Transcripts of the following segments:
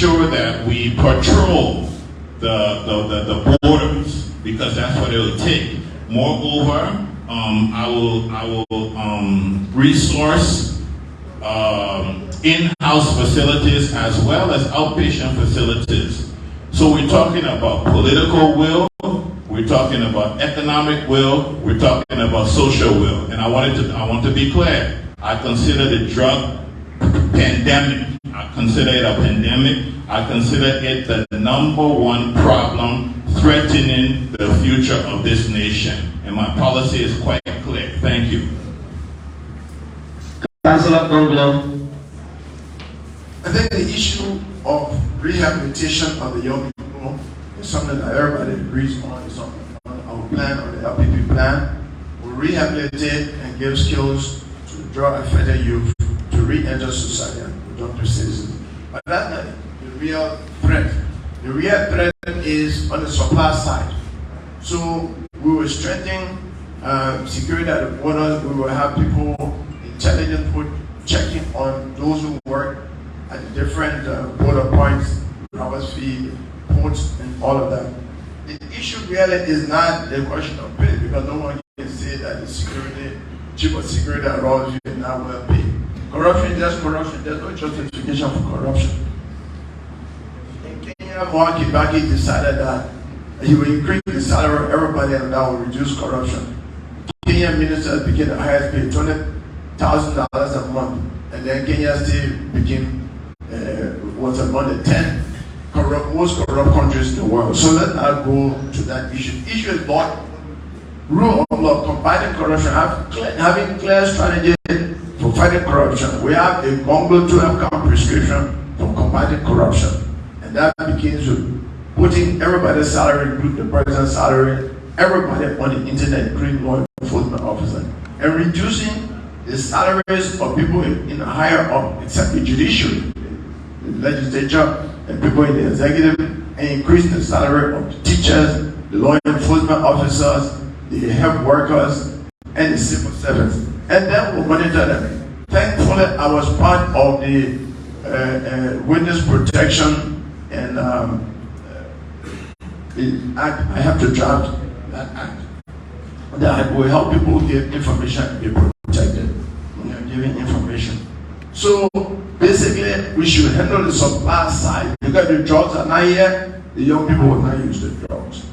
sure that we patrol the borders, because that's what it will take. Moreover, I will resource in-house facilities as well as outpatient facilities. So we're talking about political will, we're talking about economic will, we're talking about social will. And I want to be clear. I consider the drug pandemic, I consider it a pandemic. I consider it the #1 problem threatening the future of this nation. And my policy is quite clear. Thank you. Councillor Gonglo. I think the issue of rehabilitation of the young people is something that everybody agrees on. It's on our plan, on the LPP plan. We rehabilitate and give skills to drug-affected youth to re-enter society and productive citizens. But that's not the real threat. The real threat is on the supply side. So we will strengthen security at the borders. We will have people, intelligent people, checking on those who work at the different border points, Roberts Field, ports, and all of that. The issue really is not the question of pay, because no one can say that the security, chief of security at all is not well paid. Corruption is just corruption. There's no justification for corruption. In Kenya, Mwai Kibaki decided that he will increase the salary of everybody and that will reduce corruption. Kenyan ministers became the highest paid, $20,000 a month. And then Kenya still became was among the 10 most corrupt countries in the world. So let's not go to that issue. The issue is law, rule of law, combating corruption, having clear strategy for fighting corruption. We have a Congo 12-count prescription for combating corruption. And that begins with putting everybody's salary, including the president's salary, everybody on the internet, including law enforcement officers, and reducing the salaries of people in the higher up, except the judicial, the legislature, and people in the executive, and increase the salary of the teachers, the law enforcement officers, the health workers, and the civil servants. And then we'll monitor them. Thankfully, I was part of the witness protection and act. I have to draft that act that will help people give information and be protected when they're giving information. So basically, we should handle the supply side. Because the drugs are not here, the young people will not use the drugs.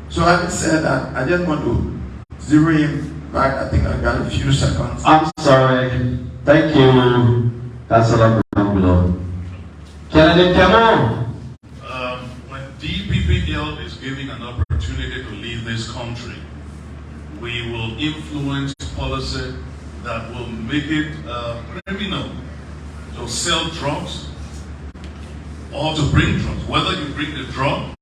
So having said that, I just want to zero in back. I think I got a few seconds. I'm sorry. Thank you, Councillor Gonglo. Candidate Camo. When DPPL is giving an opportunity to lead this country, we will influence policy that will make it criminal to sell drugs or to bring drugs. Whether you bring the drug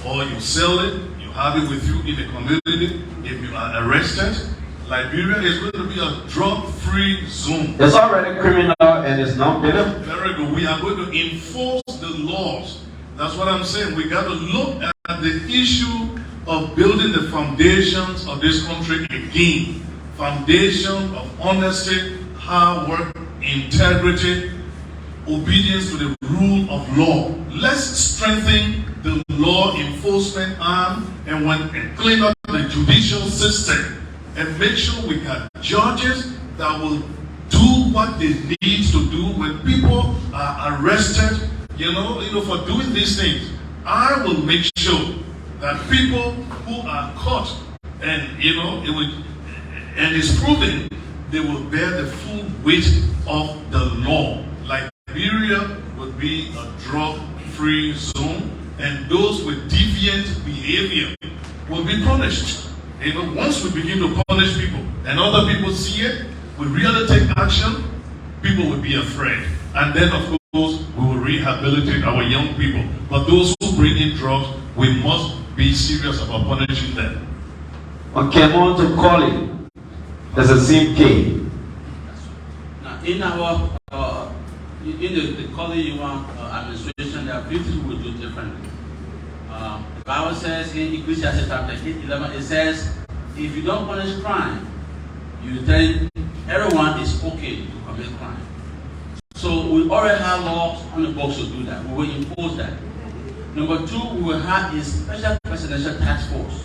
or you sell it, you have it with you in the community. If you are arrested, Liberia is going to be a drug-free zone. It's already criminal and it's not bitter. Very good. We are going to enforce the laws. That's what I'm saying. We got to look at the issue of building the foundations of this country again. Foundation of honesty, hard work, integrity, obedience to the rule of law. Let's strengthen the law enforcement arm and clean up the judicial system and make sure we got judges that will do what they need to do when people are arrested, you know, for doing these things. I will make sure that people who are caught and, and it's proven, they will bear the full weight of the law. Liberia would be a drug-free zone, and those with deviant behavior will be punished. Once we begin to punish people and other people see it, we really take action, people will be afraid. And then, of course, we will rehabilitate our young people. But those who bring in drugs, we must be serious about punishing them. Okay, on to calling. There's a CMK. Now, in our in the calling administration, there are few things we will do differently. The Bible says in Ecclesiastes chapter 8:11, it says, if you don't punish crime, you tell everyone is okay to commit crime. So we already have laws on the books to do that. We will impose that. Number two, we will have a special presidential task force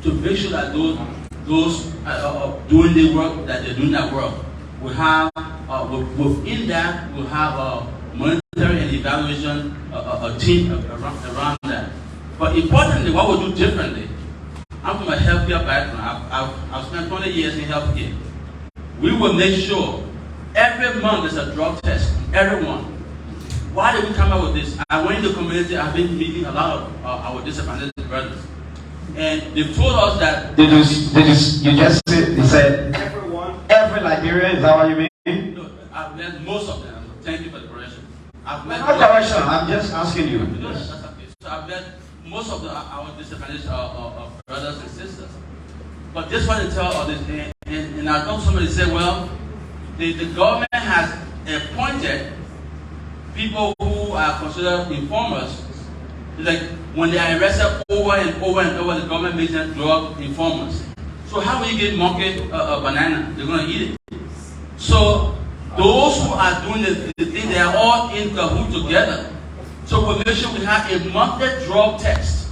to make sure that those doing the work, that they're doing that work. We have, within that, we'll have a monitoring and evaluation a team around that. But importantly, what we'll do differently, I'm from a healthcare background. I've spent 20 years in healthcare. We will make sure every month there's a drug test on everyone. Why did we come up with this? I went in the community, I've been meeting a lot of our disadvantaged brothers. And they've told us that... You just said every Liberian, is that what you mean? No, I've met most of them. Thank you for the correction. I've met... No correction, I'm just asking you. No, that's okay. So I've met most of our disadvantaged brothers and sisters. But just want to tell all this, and I know somebody said, well, the government has appointed people who are considered informers. Like when they are arrested over and over and over, the government makes them drug informers. So how will you get monkey a banana? They're going to eat it. So those who are doing the thing, they are all in cahoots together. So we'll make sure we have a monthly drug test.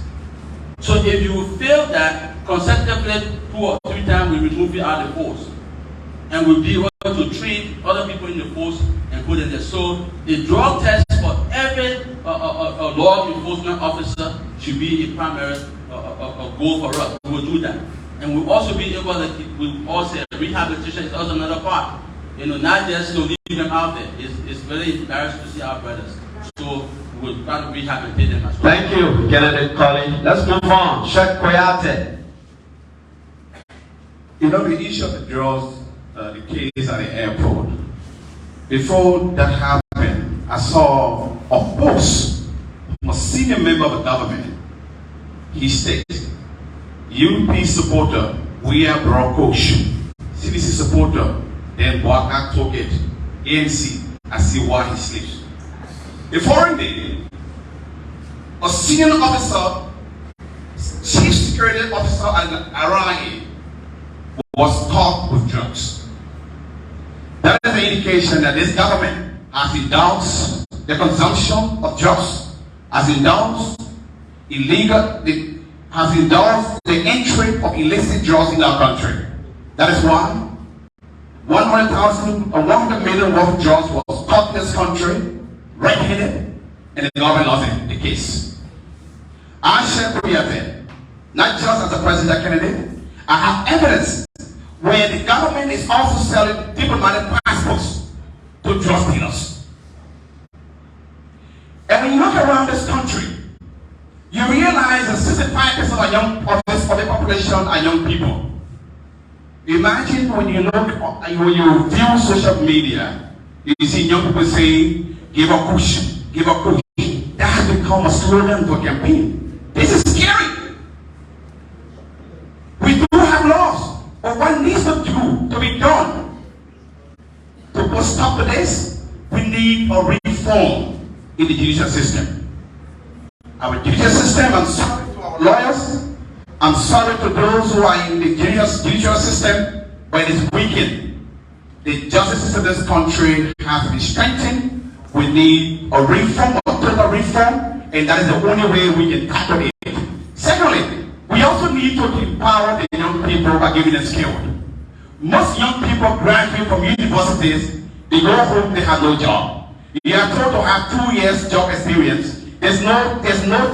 So if you fail that, consecutively 2 or 3 times, we remove you out of the force. And we'll be able to treat other people in the force and put in there. So the drug test for every law enforcement officer should be a primary goal for us. We will do that. And we'll also be able to, we also rehabilitation is also another part. You know, not just to leave them out there. It's very embarrassing to see our brothers. So we'll try to rehabilitate them as well. Thank you, Kennedy Colley. Let's move on. Sheikh Koyate. You know, the issue of the drugs, the case at the airport. Before that happened, I saw a post from a senior member of the government. He states, UP supporter, we are Brokosh. CDC supporter, then Waka Toget. ANC, I see why he sleeps. The foreign day, a senior officer, chief security officer at RIA, was caught with drugs. That is an indication that this government has indulged the consumption of drugs, has indulged has indulged the entry of illicit drugs in our country. That is why 100,000 or 100 million worth of drugs was caught in this country, red-handed, and the government lost the case. I share Koyate, not just as a president candidate, I have evidence where the government is also selling diplomatic passports to drug dealers. And when you look around this country, you realize that 65% of the population are young people. Imagine when you view social media, you see young people saying, give a cushion, give a cushion. That has become a slogan for campaign. This is scary. We do have laws. But what needs to be done to stop this? We need a reform in the judicial system. Our judicial system, I'm sorry to our lawyers, I'm sorry to those who are in the judicial system, but it is weakened. The justice system of this country has to be strengthened. We need a reform, a total reform, and that is the only way we can tackle it. Secondly, we also need to empower the young people by giving them skills. Most young people graduate from universities, they go home, they have no job. You are told to have 2 years job experience. There's no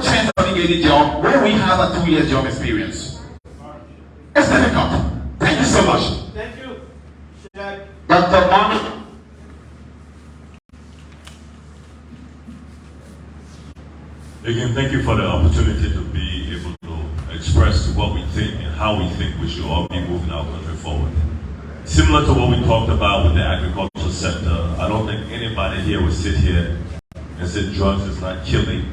chance of getting a job where we have a 2 years job experience. It's difficult. Thank you so much. Thank you. Dr. Manu. Again, thank you for the opportunity to be able to express what we think and how we think we should all be moving our country forward. Similar to what we talked about with the agricultural sector, I don't think anybody here would sit here and say drugs is not killing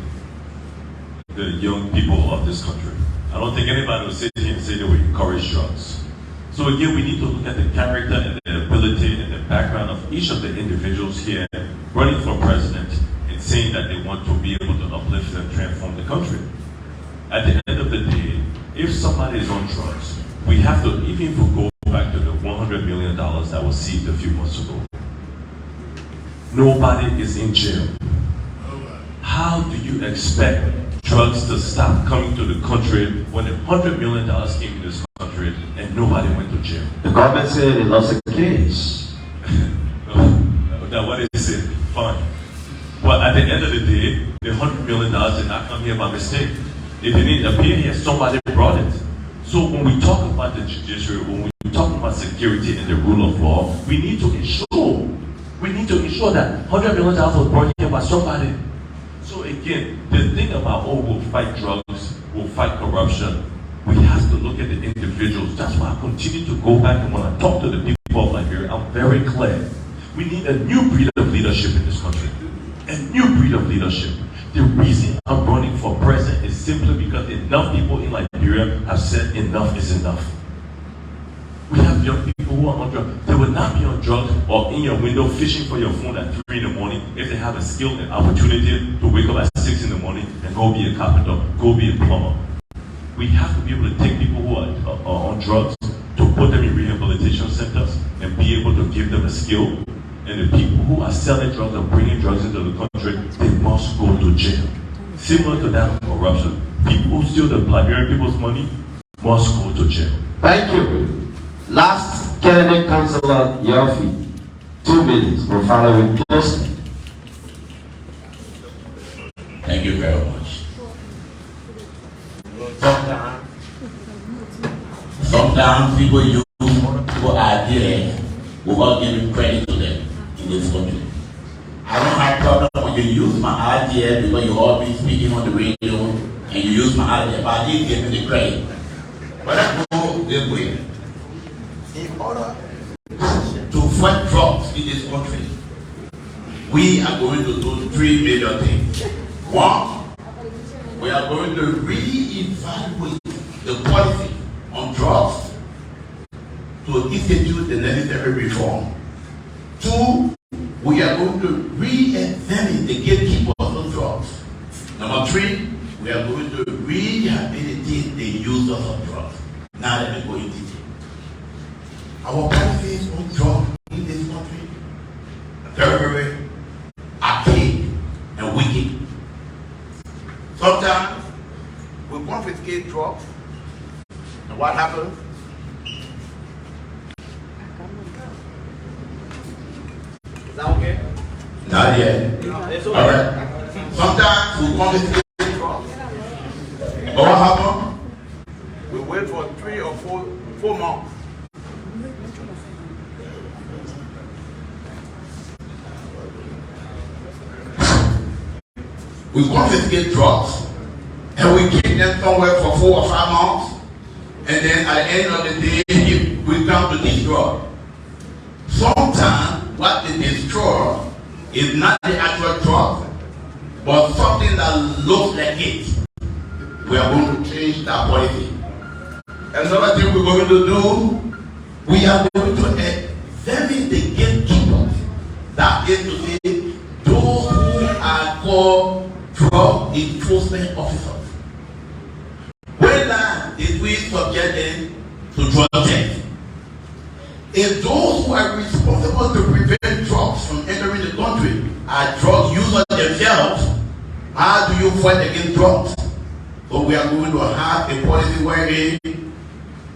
the young people of this country. I don't think anybody would sit here and say they would encourage drugs. So again, we need to look at the character and the ability and the background of each of the individuals here running for president and saying that they want to be able to uplift and transform the country. At the end of the day, if somebody is on drugs, we have to, even if we go back to the $100 million that was seized a few months ago, nobody is in jail. How do you expect drugs to stop coming to the country when $100 million came to this country and nobody went to jail? The government said it lost the case. Now what is it? Fine. But at the end of the day, the $100 million did not come here by mistake. It didn't appear here, somebody brought it. So when we talk about the judiciary, when we talk about security and the rule of law, we need to ensure that $100 million was brought here by somebody. So again, the thing about, we'll fight drugs, we'll fight corruption, we have to look at the individuals. That's why I continue to go back, and when I talk to the people of Liberia, I'm very clear. We need a new breed of leadership in this country. A new breed of leadership. The reason I'm running for president is simply because enough people in Liberia have said enough is enough. We have young people who are on drugs. They will not be on drugs or in your window fishing for your phone at 3 in the morning if they have a skill and opportunity to wake up at 6 in the morning and go be a carpenter, go be a plumber. We have to be able to take people who are on drugs, to put them in rehabilitation centers and be able to give them a skill. And the people who are selling drugs or bringing drugs into the country, they must go to jail. Similar to that of corruption. People who steal the Liberian people's money must go to jail. Thank you. Last candidate, Councillor Yofi. 2 minutes. We'll follow it closely. Thank you very much. Sometimes people use people ideas without giving credit to them in this country. I don't have problem when you use my idea because you all been speaking on the radio and you use my idea, but I didn't give me the credit. But I go this way. In order to fight drugs in this country, we are going to do 3 major things. 1, we are going to re-evaluate the policy on drugs to institute the necessary reform. 2, we are going to re-examine the gatekeepers of drugs. Number 3, we are going to rehabilitate the users of drugs. Now let me go into detail. Our policies on drugs in this country are very archaic and wicked. Sometimes we confiscate drugs, and what happens? Is that okay? Not yet. It's All okay. right. Sometimes we confiscate drugs, and what happens? We wait for 3 or 4 months. We confiscate drugs and we keep them somewhere for 4 or 5 months, and then at the end of the day we come to destroy. Sometimes what they destroy is not the actual drug, but something that looks like it. We are going to change that policy. Another thing we're going to do, we are going to examine the gatekeepers. That is to say, those who are called drug enforcement officers. Whether did we subject them to drug tests? If those who are responsible to prevent drugs from entering the country are drug users themselves, how do you fight against drugs? So we are going to have a policy wherein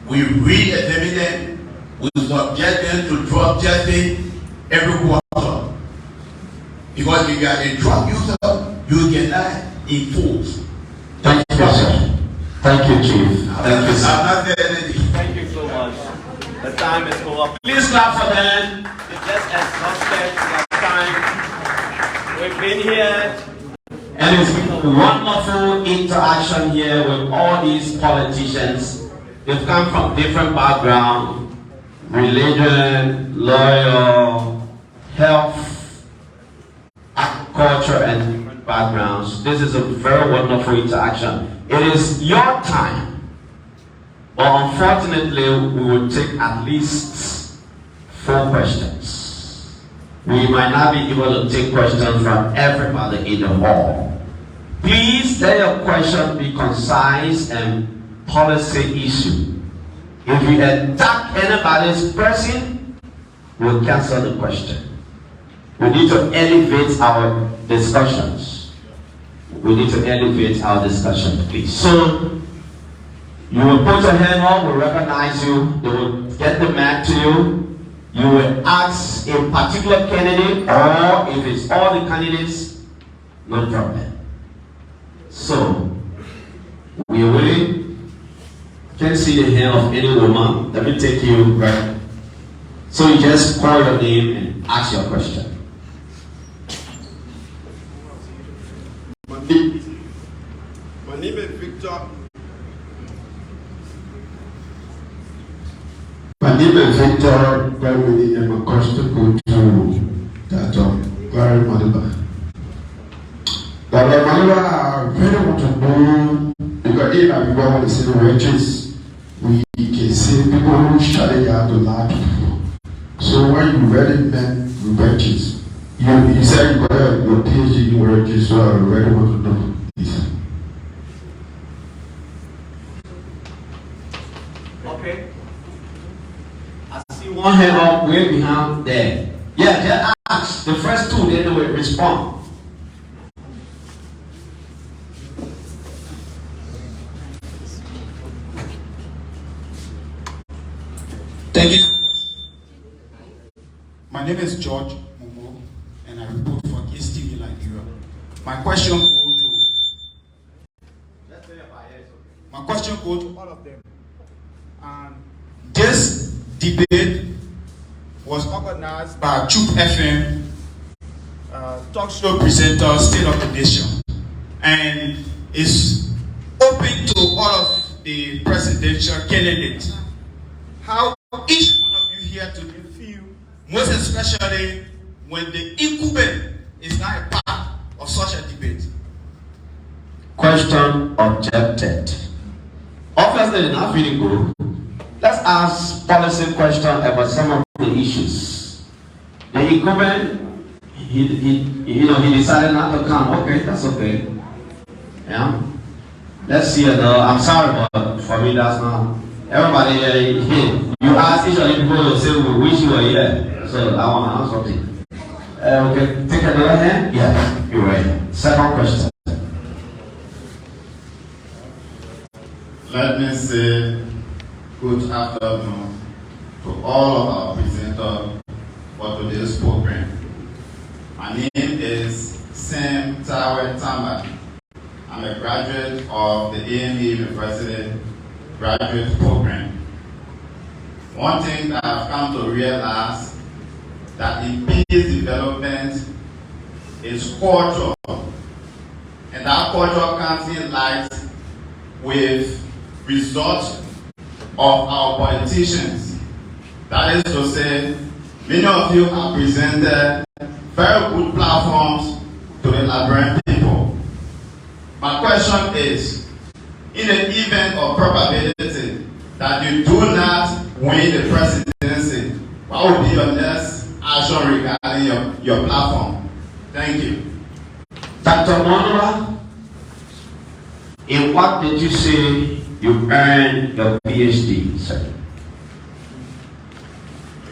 we re-examine them, we subject them to drug testing every quarter. Because if you are a drug user, you cannot enforce. Thank you, sir. Thank you, Chief. Thank you, sir. I'm not saying anything. Thank you so much. The time is full up. Please clap for them. They just exhausted their time. We've been here. And it's been a wonderful interaction here with all these politicians. They've come from different backgrounds, religion, lawyer, health, agriculture, and different backgrounds. This is a very wonderful interaction. It is your time, but unfortunately, we will take at least 4 questions. We might not be able to take questions from everybody in the hall. Please let your question be concise and policy issue. If you attack anybody's person, we'll cancel the question. We need to elevate our discussions. We need to elevate our discussion, please. So, you will put your hand up, we'll recognize you, they will get the mic to you. You will ask a particular candidate, or if it's all the candidates, no problem. So, we will. Can't see the hand of any woman. Let me take you right. So you just call your name and ask your question. My name is Victor. My name is Victor Gary, and my question goes to that of Gary Madiba. Dr. Madiba, I really want to know, because in our government is in the riches, we can see people who study out to large people. So when you really meant riches, you said you got your PhD in riches, so I really want to know this. Okay. I see one hand up way behind there. Yeah, just ask the first two, then they will respond. Thank you. My name is George Momo, and I report for KSTV Liberia. My question goes to all of them. And this debate was organized by Troop FM, talk show presenter, State of the Nation, and is open to all of the presidential candidates. How each one of you here to feel, most especially when the incumbent is not a part of such a debate. Question objected. Obviously, not feeling good. Let's ask policy question about some of the issues. The incumbent, he decided not to come. Okay, that's okay. Yeah. Let's see. I'm sorry, but for me, that's not. Everybody, you ask each of the people to say, we wish you were here. So I want to ask something. Okay, take another hand. Yeah, you're right. Second question. Let me say good afternoon to all of our presenters for today's program. My name is Sam Tawe Tamba. I'm a graduate of the AME University Graduate Program. One thing that I've come to realize that in peace development is culture, and that culture comes in light with results of our politicians. That is to say, many of you have presented very good platforms to the Liberian people. My question is, in the event of probability that you do not win the presidency, what will be your next action regarding your platform? Thank you. Dr. Monora, in what did you say you earned your PhD, sir?